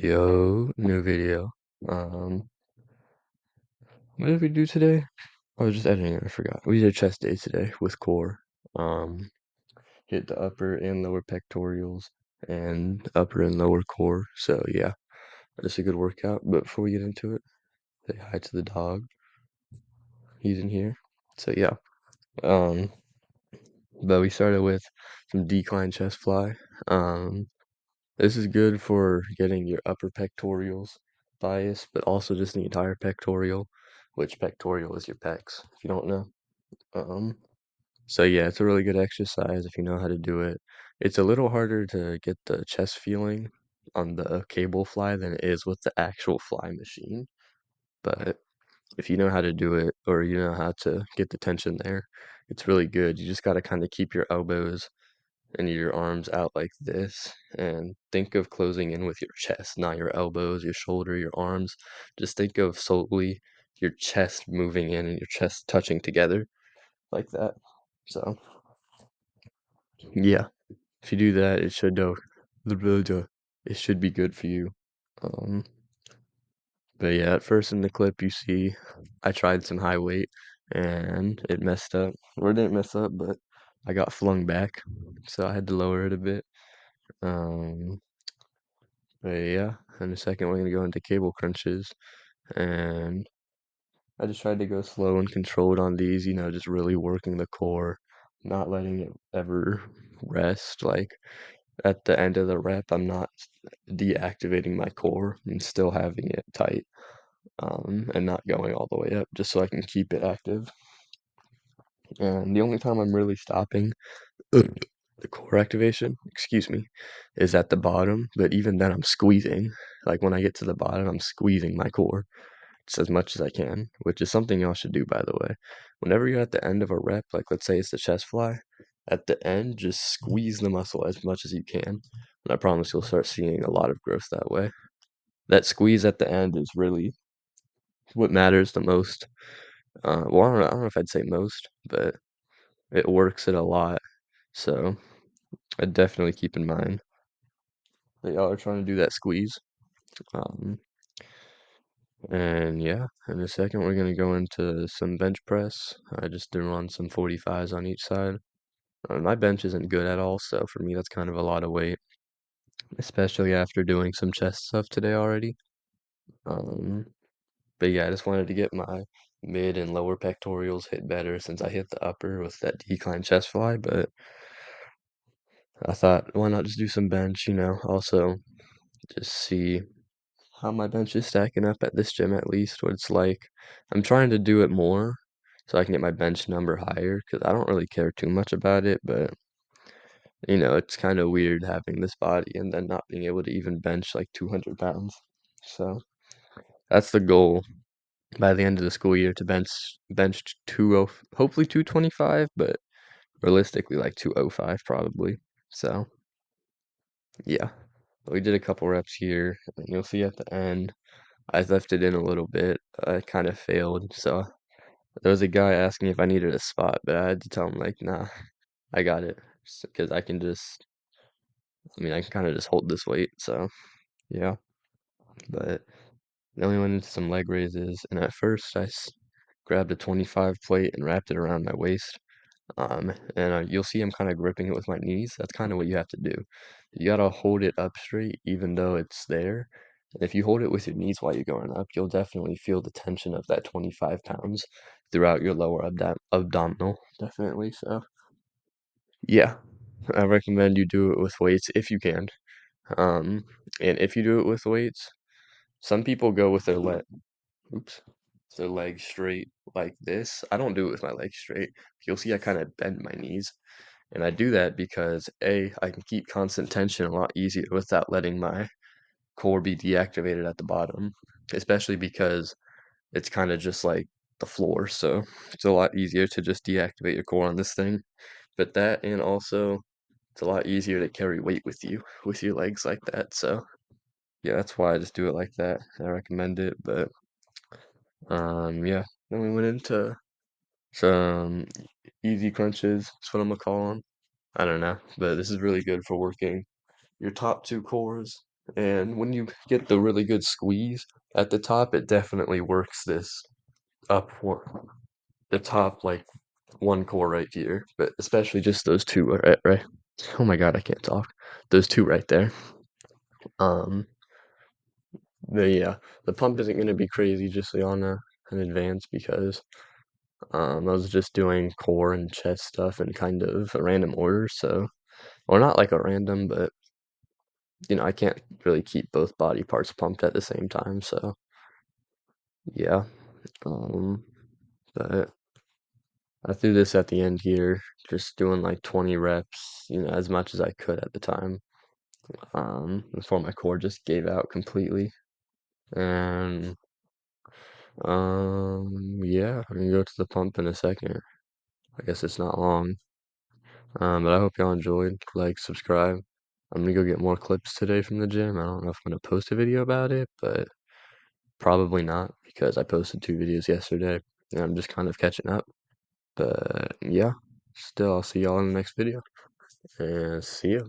Yo, new video. Um, what did we do today? I was just editing it, I forgot. We did chest day today with core. Um, hit the upper and lower pectorals and upper and lower core. So yeah, just a good workout. But before we get into it, say hi to the dog. He's in here. So yeah. Um, but we started with some decline chest fly. Um, this is good for getting your upper pectorals bias, but also just the entire pectoral, which pectoral is your pecs, if you don't know. Um, so yeah, it's a really good exercise if you know how to do it. It's a little harder to get the chest feeling on the cable fly than it is with the actual fly machine. But if you know how to do it or you know how to get the tension there, it's really good. You just got to kind of keep your elbows and your arms out like this and think of closing in with your chest, not your elbows, your shoulder, your arms. Just think of solely your chest moving in and your chest touching together like that. So, yeah, if you do that, it should be good for you. Um, but yeah, at first in the clip you see I tried some high weight and it messed up. Or it didn't mess up, but I got flung back, so I had to lower it a bit. Um, But yeah, in a second we're gonna go into cable crunches, and I just tried to go slow and controlled on these, just really working the core, not letting it ever rest. Like at the end of the rep, I'm not deactivating my core and still having it tight, and not going all the way up, just so I can keep it active. And the only time I'm really stopping the core activation, excuse me, is at the bottom. But even then, I'm squeezing. Like when I get to the bottom, I'm squeezing my core just as much as I can, which is something y'all should do, by the way. Whenever you're at the end of a rep, like let's say it's the chest fly, at the end, just squeeze the muscle as much as you can. And I promise you'll start seeing a lot of growth that way. That squeeze at the end is really what matters the most. Well, I don't know if I'd say most, but it works it a lot. So I definitely keep in mind that y'all are trying to do that squeeze. Um, and yeah, in a second we're gonna go into some bench press. I just threw on some 45s on each side. My bench isn't good at all, so for me that's kind of a lot of weight, especially after doing some chest stuff today already. Um, but yeah, I just wanted to get my mid and lower pectorals hit better since I hit the upper with that decline chest fly, but I thought, why not just do some bench, also just see how my bench is stacking up at this gym at least, what it's like. I'm trying to do it more so I can get my bench number higher because I don't really care too much about it, but it's kind of weird having this body and then not being able to even bench like 200 pounds. So that's the goal by the end of the school year to bench 20, hopefully 225, but realistically like 205 probably. So yeah, we did a couple reps here, and you'll see at the end. I left it in a little bit. I kind of failed. So there was a guy asking if I needed a spot, but I had to tell him like, nah, I got it, because I can kind of just hold this weight. So yeah, but then we went into some leg raises, and at first grabbed a 25 plate and wrapped it around my waist. And you'll see I'm kind of gripping it with my knees. That's kind of what you have to do. You gotta hold it up straight, even though it's there. And if you hold it with your knees while you're going up, you'll definitely feel the tension of that 25 pounds throughout your lower abdominal. Definitely. So, yeah, I recommend you do it with weights if you can. Um, and if you do it with weights, some people go with oops, their legs straight like this. I don't do it with my legs straight. You'll see I kind of bend my knees. And I do that because A, I can keep constant tension a lot easier without letting my core be deactivated at the bottom, especially because it's kind of just like the floor. So it's a lot easier to just deactivate your core on this thing. But that, and also it's a lot easier to carry weight with you with your legs like that. So yeah, that's why I just do it like that. I recommend it. But yeah. Then we went into some easy crunches. That's what I'm gonna call them. I don't know, but this is really good for working your top two cores And when you get the really good squeeze at the top, it definitely works this up one, the top like one core right here, but especially just those two right. Oh my God, I can't talk. Those two right there. Um, yeah, the pump isn't gonna be crazy just so y'all know in advance because I was just doing core and chest stuff in kind of a random order, so or not like a random, but I can't really keep both body parts pumped at the same time, so yeah. Um, but I threw this at the end here, just doing like 20 reps, as much as I could at the time. Before my core just gave out completely. And yeah, I'm gonna go to the pump in a second. I guess it's not long. But I hope y'all enjoyed. Like, subscribe. I'm gonna go get more clips today from the gym. I don't know if I'm gonna post a video about it, but probably not because I posted 2 videos yesterday and I'm just kind of catching up. But yeah, still, I'll see y'all in the next video and see ya.